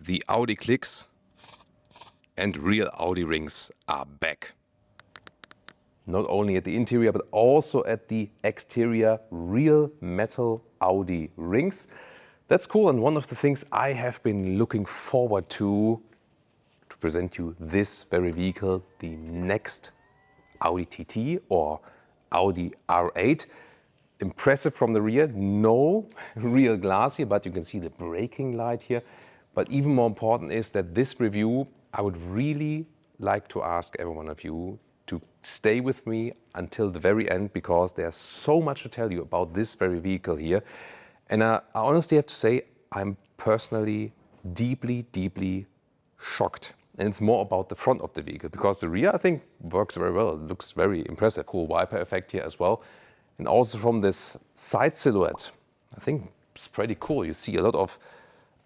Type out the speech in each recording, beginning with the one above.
The Audi clicks and real Audi rings are back. Not only at the interior, but also at the exterior, real metal Audi rings. That's cool, and one of the things I have been looking forward to present you this very vehicle, the next Audi TT or Audi R8. Impressive from the rear, no real glass here, but you can see the braking light here. But even more important is that this review, I would really like to ask every one of you to stay with me until the very end, because there's so much to tell you about this very vehicle here. And I honestly have to say, I'm personally deeply, deeply shocked. And it's more about the front of the vehicle, because the rear, I think, works very well. It looks very impressive. Cool wiper effect here as well. And also from this side silhouette, I think it's pretty cool. You see a lot of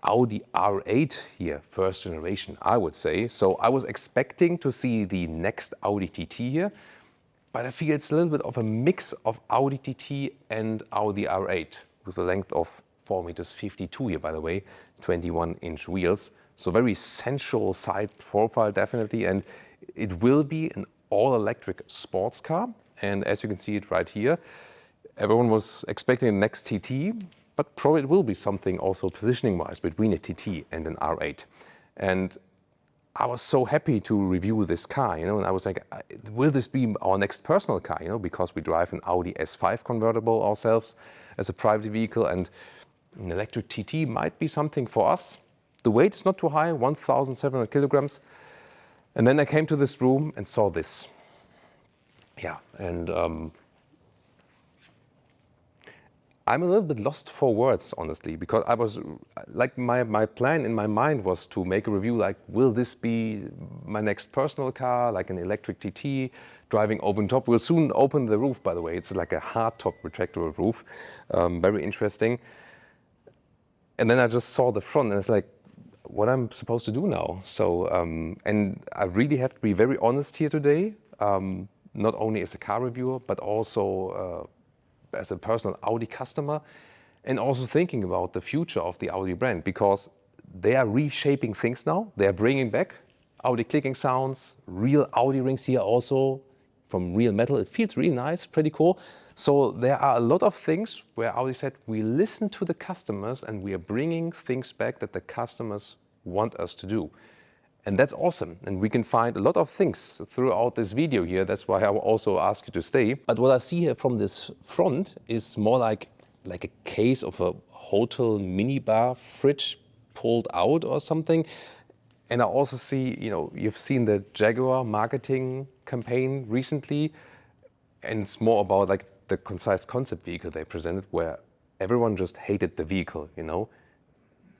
Audi R8 here, first generation, I would say. So I was expecting to see the next Audi TT here, but I feel it's a little bit of a mix of Audi TT and Audi R8 with a length of 4.52 meters here, by the way, 21-inch wheels. So very sensual side profile, definitely. And it will be an all-electric sports car. And as you can see it right here, everyone was expecting the next TT, but probably it will be something also positioning-wise between a TT and an R8. And I was so happy to review this car, you know, and I was like, will this be our next personal car, you know, because we drive an Audi S5 convertible ourselves as a private vehicle, and an electric TT might be something for us. The weight is not too high, 1,700 kilograms. And then I came to this room and saw this. Yeah, and I'm a little bit lost for words, honestly, because I was like, my plan in my mind was to make a review like, will this be my next personal car, like an electric TT, driving open top? We'll soon open the roof, by the way. It's like a hardtop retractable roof, very interesting. And then I just saw the front, and it's like, what I'm supposed to do now? So, and I really have to be very honest here today, not only as a car reviewer, but also as a personal Audi customer, and also thinking about the future of the Audi brand, because they are reshaping things now. They are bringing back Audi clicking sounds, real Audi rings here also from real metal. It feels really nice, pretty cool. So there are a lot of things where Audi said, we listen to the customers and we are bringing things back that the customers want us to do. And that's awesome. And we can find a lot of things throughout this video here. That's why I will also ask you to stay. But what I see here from this front is more like a case of a hotel minibar fridge pulled out or something. And I also see, you know, you've seen the Jaguar marketing campaign recently. And it's more about like the concise concept vehicle they presented, where everyone just hated the vehicle, you know.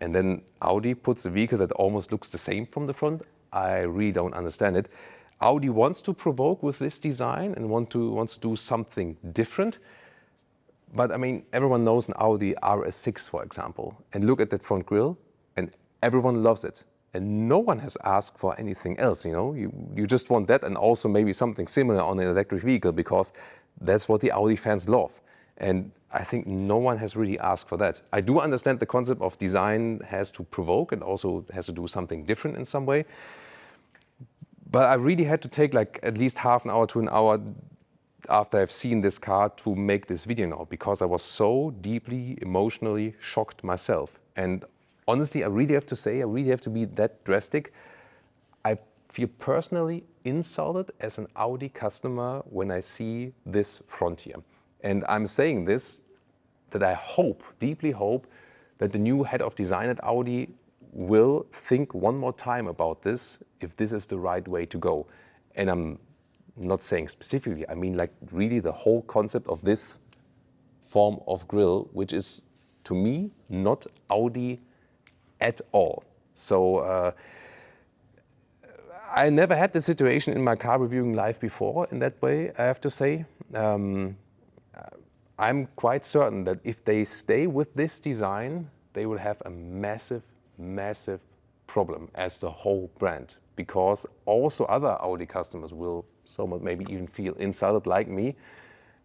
And then Audi puts a vehicle that almost looks the same from the front. I really don't understand it. Audi wants to provoke with this design and wants to do something different. But I mean, everyone knows an Audi RS6, for example. And look at that front grille, and everyone loves it. And no one has asked for anything else, you know. You just want that, and also maybe something similar on an electric vehicle, because that's what the Audi fans love. And I think no one has really asked for that. I do understand the concept of design has to provoke and also has to do something different in some way. But I really had to take like at least half an hour to an hour after I've seen this car to make this video now, because I was so deeply emotionally shocked myself. And honestly, I really have to say, I really have to be that drastic. I feel personally insulted as an Audi customer when I see this front here. And I'm saying this, that I hope, deeply hope, that the new head of design at Audi will think one more time about this, if this is the right way to go. And I'm not saying specifically, I mean like really the whole concept of this form of grille, which is, to me, not Audi at all. So I never had this situation in my car reviewing life before in that way, I have to say. I'm quite certain that if they stay with this design, they will have a massive, massive problem as the whole brand, because also other Audi customers will somewhat maybe even feel insulted like me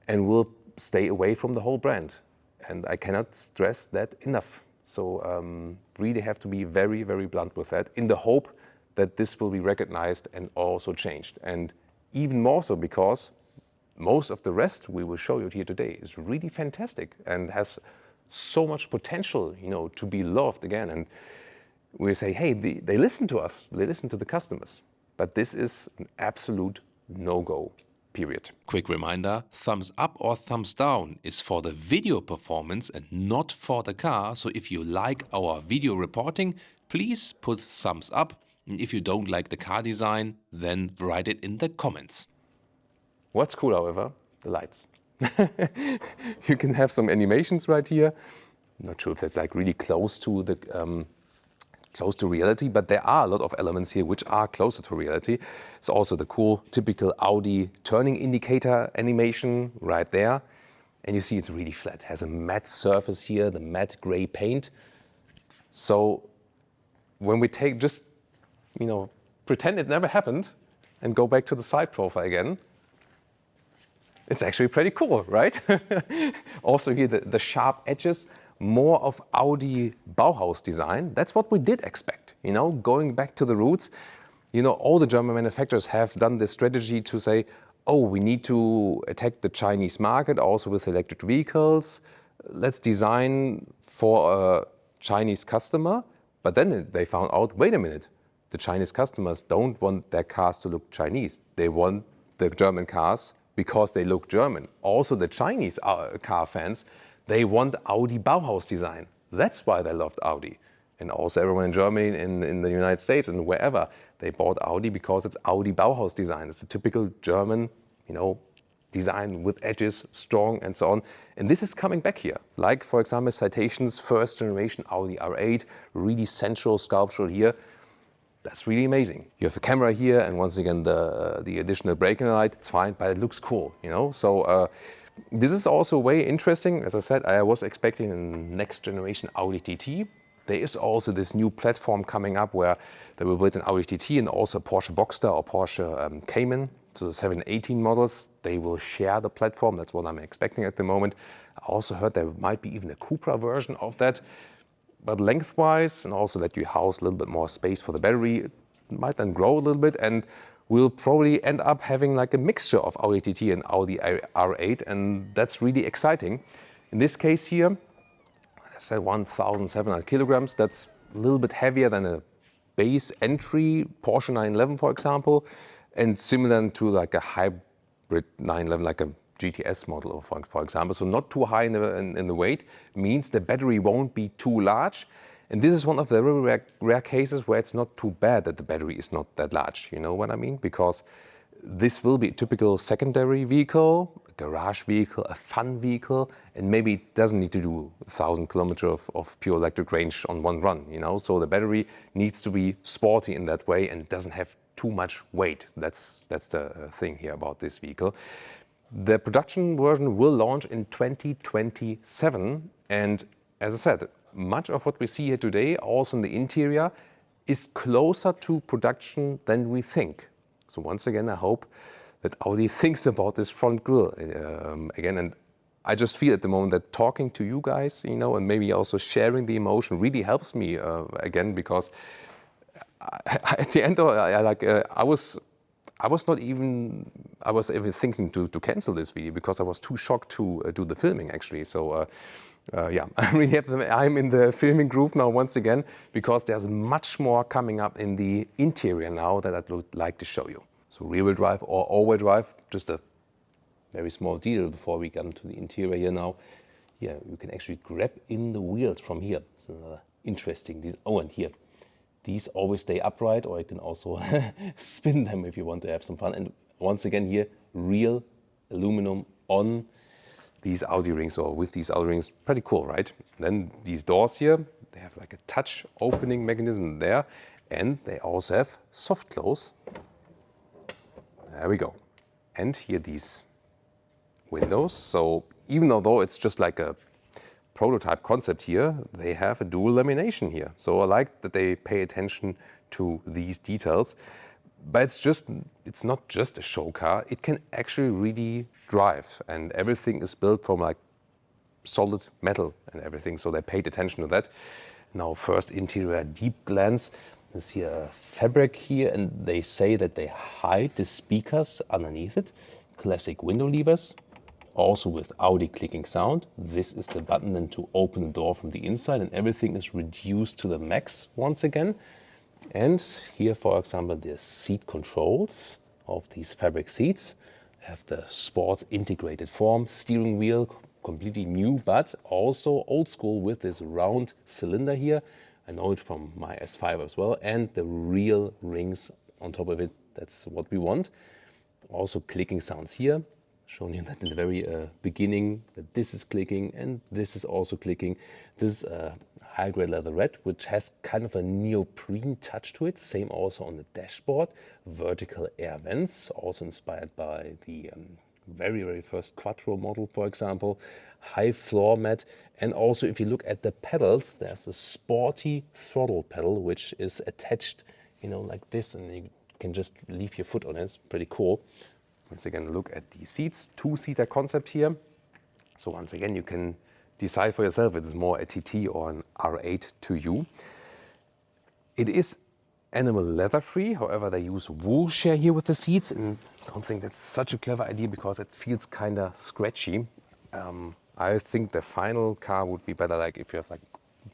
and will stay away from the whole brand. And I cannot stress that enough. So really have to be very, very blunt with that in the hope that this will be recognized and also changed. And even more so because most of the rest we will show you here today is really fantastic and has so much potential, you know, to be loved again. And we say, hey, they listen to us, they listen to the customers. But this is an absolute no-go, period. Quick reminder, thumbs up or thumbs down is for the video performance and not for the car. So if you like our video reporting, please put thumbs up. And if you don't like the car design, then write it in the comments. What's cool, however, the lights. You can have some animations right here. I'm not sure if that's like really close to the close to reality, but there are a lot of elements here which are closer to reality. It's also the cool typical Audi turning indicator animation right there. And you see it's really flat. It has a matte surface here, the matte gray paint. So when we take just, you know, pretend it never happened and go back to the side profile again, it's actually pretty cool, right? Also here, the sharp edges, more of Audi Bauhaus design. That's what we did expect, you know, going back to the roots. You know, all the German manufacturers have done this strategy to say, oh, we need to attack the Chinese market also with electric vehicles. Let's design for a Chinese customer. But then they found out, wait a minute, the Chinese customers don't want their cars to look Chinese. They want the German cars because they look German. Also the Chinese car fans, they want Audi Bauhaus design. That's why they loved Audi. And also everyone in Germany, in the United States and wherever, they bought Audi because it's Audi Bauhaus design. It's a typical German, you know, design with edges, strong and so on. And this is coming back here. Like, for example, Citation's first generation Audi R8, really central sculptural here. That's really amazing. You have a camera here and once again the additional braking light. It's fine, but it looks cool, you know. So this is also way interesting. As I said, I was expecting a next generation Audi TT. There is also this new platform coming up where they will build an Audi TT and also a Porsche Boxster or Porsche Cayman. So the 718 models, they will share the platform. That's what I'm expecting at the moment. I also heard there might be even a Cupra version of that. But lengthwise, and also that you house a little bit more space for the battery, it might then grow a little bit, and we'll probably end up having like a mixture of Audi TT and Audi R8, and that's really exciting. In this case here, I said 1,700 kilograms. That's a little bit heavier than a base entry Porsche 911, for example, and similar to like a hybrid 911, like a GTS model, for example. So not too high in the weight, means the battery won't be too large. And this is one of the very rare cases where it's not too bad that the battery is not that large. You know what I mean? Because this will be a typical secondary vehicle, a garage vehicle, a fun vehicle, and maybe it doesn't need to do 1,000 kilometers of pure electric range on one run, you know? So the battery needs to be sporty in that way and doesn't have too much weight. That's the thing here about this vehicle. The production version will launch in 2027, and as I said, much of what we see here today, also in the interior, is closer to production than we think. So once again, I hope that Audi thinks about this front grille again, and I just feel at the moment that talking to you guys, you know, and maybe also sharing the emotion really helps me again, because at the end, I was even thinking to cancel this video because I was too shocked to do the filming actually. So yeah, I'm really happy that I'm in the filming group now once again, because there's much more coming up in the interior now that I'd like to show you. So rear-wheel drive or all-wheel drive, just a very small detail before we get into the interior here now. Yeah, you can actually grab in the wheels from here. It's interesting. Oh, and here. These always stay upright, or you can also spin them if you want to have some fun. And once again here, real aluminum on these Audi rings, or with these Audi rings. Pretty cool, right? Then these doors here, they have like a touch opening mechanism there, and they also have soft close. There we go. And here these windows. So even though it's just like a prototype concept here, they have a dual lamination here. So I like that they pay attention to these details. But it's not just a show car. It can actually really drive, and everything is built from like solid metal and everything, so they paid attention to that. Now first interior deep glance. There's here a fabric here, and they say that they hide the speakers underneath it. Classic window levers, also with Audi clicking sound. This is the button then to open the door from the inside, and everything is reduced to the max once again. And here, for example, the seat controls of these fabric seats have the sports integrated form, steering wheel completely new, but also old school with this round cylinder here. I know it from my S5 as well, and the real rings on top of it. That's what we want. Also clicking sounds here, showing you that in the very beginning that this is clicking and this is also clicking. This is high-grade leatherette, which has kind of a neoprene touch to it. Same also on the dashboard. Vertical air vents, also inspired by the very, very first Quattro model, for example. High floor mat. And also if you look at the pedals, there's a sporty throttle pedal, which is attached, you know, like this, and you can just leave your foot on it. It's pretty cool. Once again, look at the seats, two-seater concept here. So once again, you can decide for yourself if it's more a TT or an R8 to you. It is animal leather free, however, they use wool share here with the seats, and I don't think that's such a clever idea because it feels kind of scratchy. I think the final car would be better like if you have like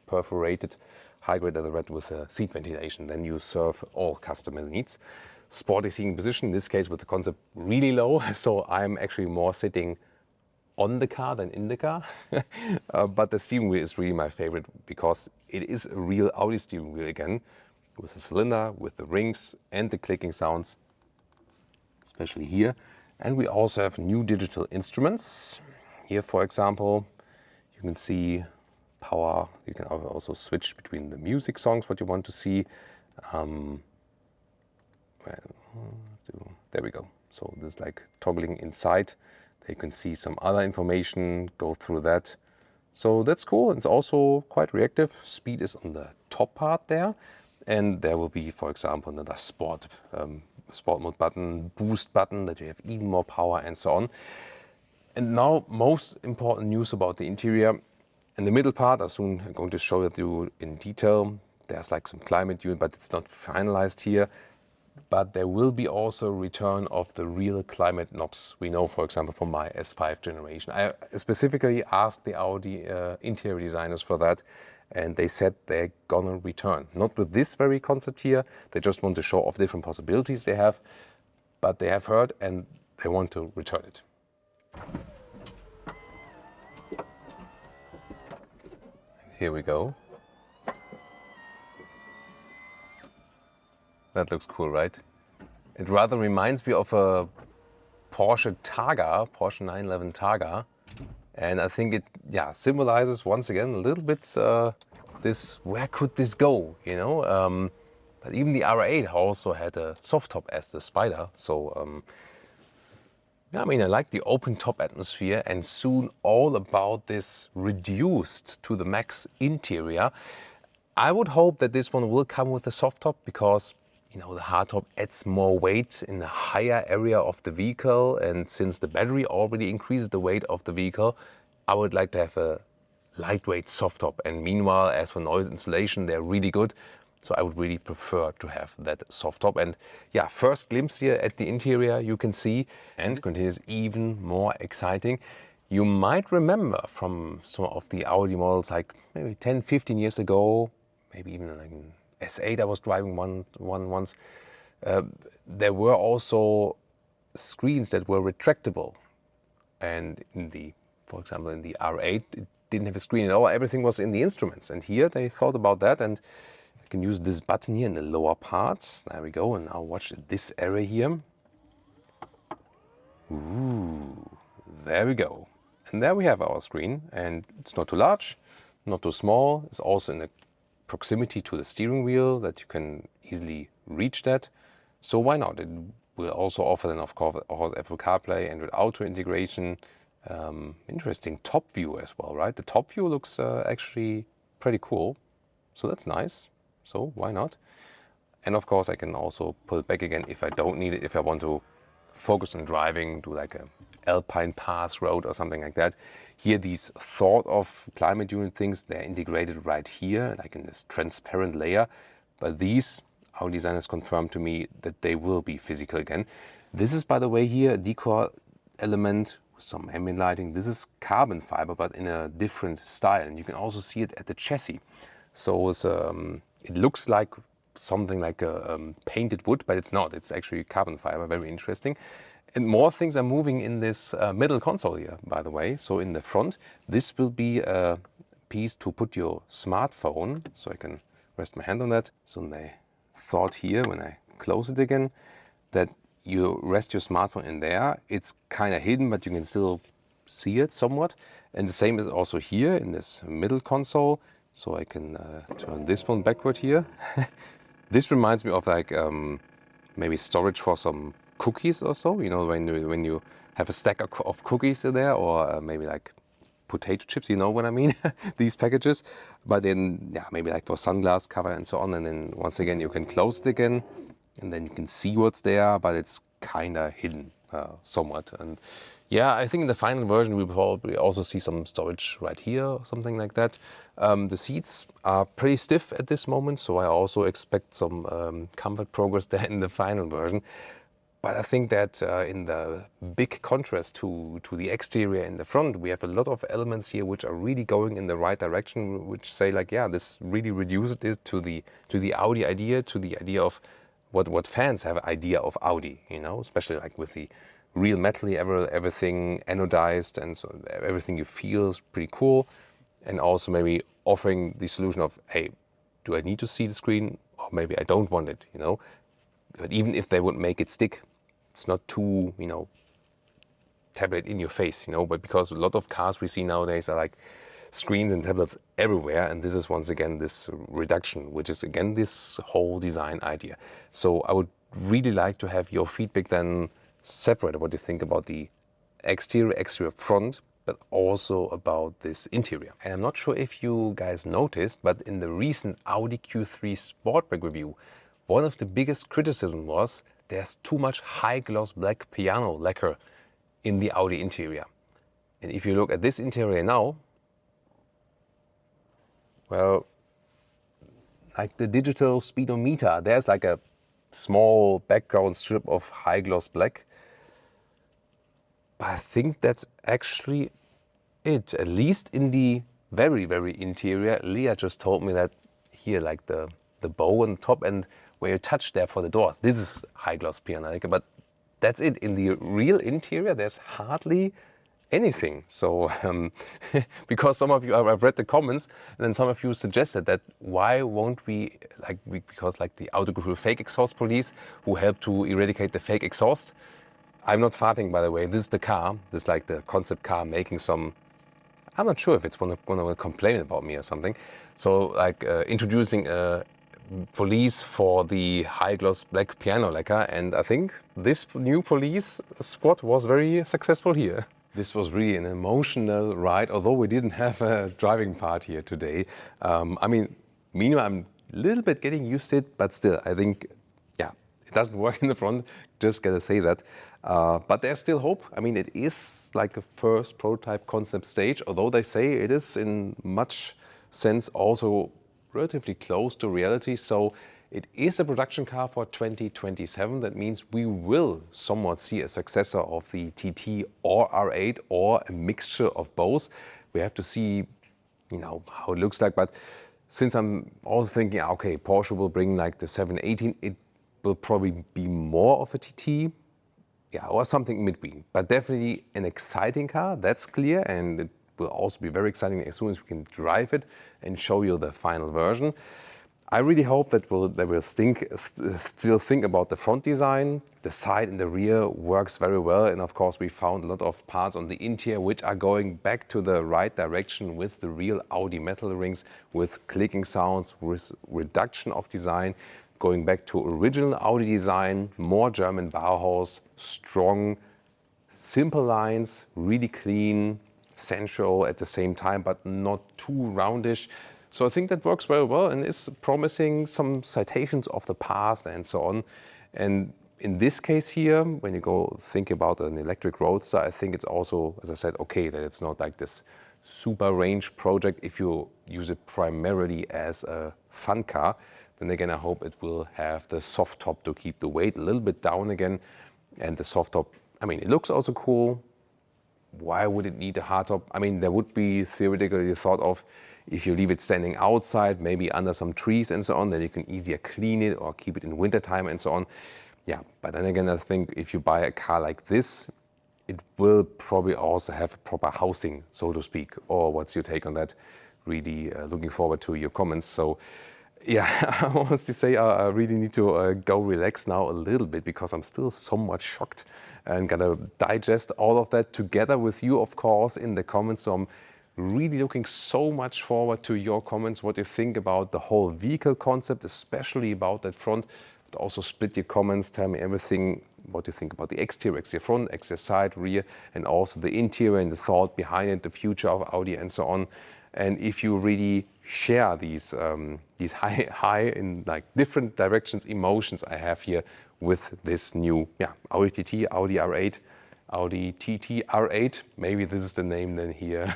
perforated high-grade leatherette with a seat ventilation, then you serve all customer needs. Sporty seating position, in this case with the concept really low, so I'm actually more sitting on the car than in the car. But the steering wheel is really my favorite because it is a real Audi steering wheel again, with the cylinder, with the rings and the clicking sounds, especially here. And we also have new digital instruments. Here, for example, you can see power. You can also switch between the music songs, what you want to see. There we go. So this is like toggling inside. There you can see some other information, go through that. So that's cool. It's also quite reactive. Speed is on the top part there. And there will be, for example, another sport mode button, boost button, that you have even more power and so on. And now, most important news about the interior. In the middle part, I'm soon going to show it to you in detail. There's like some climate unit, but it's not finalized here. But there will be also a return of the real climate knobs we know, for example, from my S5 generation. I specifically asked the Audi interior designers for that, and they said they're gonna return. Not with this very concept here, they just want to show off different possibilities they have, but they have heard and they want to return it. Here we go. That looks cool, right? It rather reminds me of a Porsche Targa, Porsche 911 Targa. And I think it, symbolizes once again a little bit this, where could this go, you know? But even the R8 also had a soft top as the Spider. So, I mean, I like the open top atmosphere, and soon all about this reduced to the max interior. I would hope that this one will come with a soft top because, you know, the hardtop adds more weight in the higher area of the vehicle, and since the battery already increases the weight of the vehicle, I would like to have a lightweight soft top. And meanwhile, as for noise insulation, they're really good. So I would really prefer to have that soft top. And yeah, first glimpse here at the interior you can see, and continues even more exciting. You might remember from some of the Audi models like maybe 10, 15 years ago, maybe even like an S8 I was driving once, there were also screens that were retractable. And in the, for example, in the R8, it didn't have a screen at all. Everything was in the instruments. And here they thought about that, and you can use this button here in the lower part. There we go. And now watch this area here. Ooh, there we go. And there we have our screen. And it's not too large, not too small. It's also in a proximity to the steering wheel that you can easily reach that. So why not? It will also offer then, of course, Apple CarPlay and with Auto integration. Interesting top view as well, right? The top view looks actually pretty cool. So that's nice. So why not? And of course, I can also pull it back again if I don't need it, if I want to focus on driving, do like a alpine pass road or something like that. Here, these thought of climate unit things, they're integrated right here, like in this transparent layer. But these, our designers confirmed to me that they will be physical again. This is, by the way, here a decor element with some ambient lighting. This is carbon fiber, but in a different style. And you can also see it at the chassis. So it's, it looks like something like a painted wood, but it's not. It's actually carbon fiber, very interesting. And more things are moving in this middle console here, by the way. So in the front, this will be a piece to put your smartphone. So I can rest my hand on that. So they thought here, when I close it again, that you rest your smartphone in there. It's kind of hidden, but you can still see it somewhat. And the same is also here in this middle console. So I can turn this one backward here. This reminds me of like maybe storage for some cookies or so. You know, when you have a stack of cookies in there, or maybe like potato chips, you know what I mean? These packages. But then, yeah, maybe like for sunglass cover and so on. And then once again, you can close it again, and then you can see what's there, but it's kind of hidden somewhat. And yeah, I think in the final version we'll probably also see some storage right here or something like that. The seats are pretty stiff at this moment, so I also expect some comfort progress there in the final version. But I think that in the big contrast to the exterior in the front, we have a lot of elements here which are really going in the right direction, which say like, yeah, this really reduces it to the Audi idea, to the idea of what fans have an idea of Audi, you know, especially like with the real metally, everything anodized, and so everything you feel is pretty cool. And also maybe offering the solution of, hey, do I need to see the screen, or maybe I don't want it, you know? But even if they would make it stick, it's not too, you know, tablet in your face, you know, but because a lot of cars we see nowadays are like screens and tablets everywhere, and this is once again this reduction, which is again this whole design idea. So I would really like to have your feedback then separate what you think about the exterior front, but also about this interior. And I'm not sure if you guys noticed, but in the recent Audi Q3 Sportback review, one of the biggest criticism was there's too much high gloss black piano lacquer in the Audi interior. And if you look at this interior now, well, like the digital speedometer, there's like a small background strip of high gloss black. But I think that's actually it, at least in the very, very interior. Leah just told me that here, like the bow on top and where you touch there for the doors, this is high gloss piano lacquer, but that's it. In the real interior, there's hardly anything. So because some of you, I've read the comments, and then some of you suggested that why won't we, because like the Autogefühl fake exhaust police who help to eradicate the fake exhaust. I'm not farting, by the way. This is the car. This is like the concept car making some, I'm not sure if it's going to complain about me or something. So like introducing a police for the high gloss black piano lacquer, and I think this new police squad was very successful here. This was really an emotional ride, although we didn't have a driving part here today. I mean, meanwhile, I'm a little bit getting used to it, but still, I think, yeah, it doesn't work in the front, just gotta say that. But there's still hope. I mean, it is like a first prototype concept stage, although they say it is in much sense also relatively close to reality. So it is a production car for 2027. That means we will somewhat see a successor of the TT or R8 or a mixture of both. We have to see, you know, how it looks like. But since I'm also thinking, okay, Porsche will bring like the 718, it will probably be more of a TT, yeah, or something in between. But definitely an exciting car, that's clear, and it will also be very exciting as soon as we can drive it and show you the final version. I really hope that they will still think about the front design. The side and the rear works very well, and of course we found a lot of parts on the interior which are going back to the right direction with the real Audi metal rings, with clicking sounds, with reduction of design, going back to original Audi design, more German Bauhaus, strong, simple lines, really clean, sensual at the same time, but not too roundish. So I think that works very well and is promising some citations of the past and so on. And in this case here, when you go think about an electric Roadster, I think it's also, as I said, okay that it's not like this super range project if you use it primarily as a fun car. Then again, I hope it will have the soft top to keep the weight a little bit down again. And the soft top, I mean, it looks also cool. Why would it need a hard top? I mean, there would be theoretically thought of if you leave it standing outside, maybe under some trees and so on, then you can easier clean it or keep it in wintertime and so on. Yeah, but then again, I think if you buy a car like this, it will probably also have a proper housing, so to speak. Or what's your take on that? Really looking forward to your comments. So yeah, I honestly say I really need to go relax now a little bit because I'm still somewhat shocked and gonna digest all of that together with you, of course, in the comments. So I'm really looking so much forward to your comments, what you think about the whole vehicle concept, especially about that front. But also split your comments, tell me everything, what you think about the exterior front, exterior side, rear, and also the interior and the thought behind it, the future of Audi and so on. And if you really share these high in like different directions emotions I have here with this new Audi TT, Audi R8, Audi TT R8. Maybe this is the name then here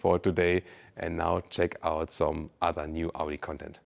for today. And now check out some other new Audi content.